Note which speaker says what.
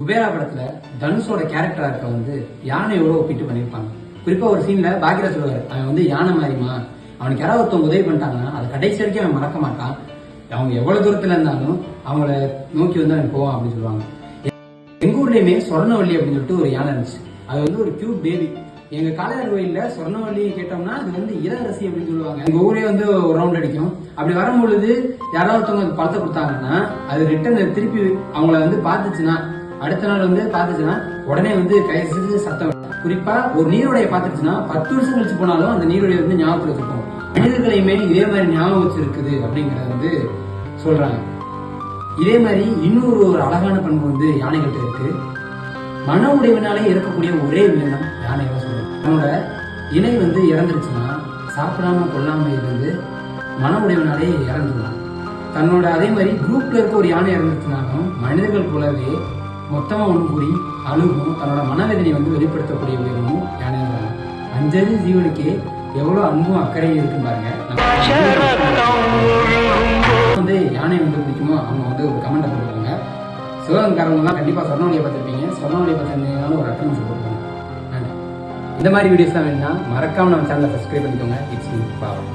Speaker 1: குபேரா படத்துல தனுஷோட கேரக்டரா இருக்க வந்து யானையோட ஒப்பிட்டு பண்ணிருப்பாங்க. குறிப்பா ஒரு சீன்ல பாக்யராஜ் சொல்லுவாரு, அவன் வந்து யானை மாதிரிமா, அவனுக்கு யாராவது ஒருத்தவங்க உதவி பண்ணிட்டாங்கன்னா அதை கடைசி வரைக்கும் அவன் மறக்க மாட்டான், அவங்க எவ்வளவு தூரத்துல இருந்தாலும் அவங்கள நோக்கி வந்து அவன் போவான் அப்படின்னு சொல்லுவாங்க. எங்க ஊர்லயுமே சொர்ணவள்ளி அப்படின்னு சொல்லிட்டு ஒரு யானை இருந்துச்சு. அது வந்து ஒரு கியூட் பேபி. எங்க காளையார் கோயில்ல சொர்ணவள்ளி கேட்டோம்னா அது வந்து இளவரசி அப்படின்னு சொல்லுவாங்க. எங்க ஊரே வந்து ஒரு ரவுண்ட் அடிக்கும். அப்படி வரும்பொழுது யாராவது ஒருத்தவங்க பழத்தை கொடுத்தாங்கன்னா அது ரிட்டர்ன் திருப்பி அவங்கள வந்து பாத்துச்சுன்னா, அடுத்த நாள் வந்து பாத்துச்சுன்னா உடனே வந்து கைது சத்தம். குறிப்பா ஒரு நீரோடைய பாத்துச்சுன்னா 10 வருஷம் கழிச்சு போனாலும் அந்த நீரோடைய வந்து ஞாபகத்துல வச்சிருக்கோம். மனிதர்களையுமே இதே மாதிரி ஞாபகம் வச்சிருக்குது அப்படிங்கறத வந்து சொல்றாங்க. இதே மாதிரி இன்னொரு அழகான பண்பு வந்து யானைகள்கிட்ட இருக்கு. மன உடைவினாலே இருக்கக்கூடிய ஒரே உயிரினம் யானைகளை சொல்றோம். தன்னோட இணை வந்து இறந்துருச்சுன்னா சாப்பிடாம கொல்லாம இருந்து மன உடைவினாலே இறந்துடலாம். தன்னோட அதே மாதிரி குரூப்ல இருக்க ஒரு யானை இறந்துச்சுனாலும் மனிதர்கள் போலவே மொத்தமா ஒன்று கூடி அழுகும், தன்னோட மனவேதனை வந்து வெளிப்படுத்தக்கூடிய உயிரினமும் யானை தான். அஞ்சது ஜீவனுக்கே எவ்வளவு அன்பும் அக்கறையும் இருக்குன்னு பாருங்க. வந்து யானை வந்து பிடிக்குமோ அவங்க வந்து ஒரு கமெண்ட் போட்டுருக்காங்க. சிவகங்காரவங்கலாம் கண்டிப்பா சொர்ணவள்ளியை பார்த்துருப்பீங்க. சொர்ணவள்ளியை பார்த்துருந்தீங்கன்னாலும் ஒரு ரெஃபரன்ஸ் போட்டுருக்காங்க. இந்த மாதிரி வீடியோஸ்லாம் வேணும்னா மறக்காம நம்ம சேனலை சப்ஸ்கிரைப் பண்ணிக்கோங்க. இட்ஸ் மீ பாவம்.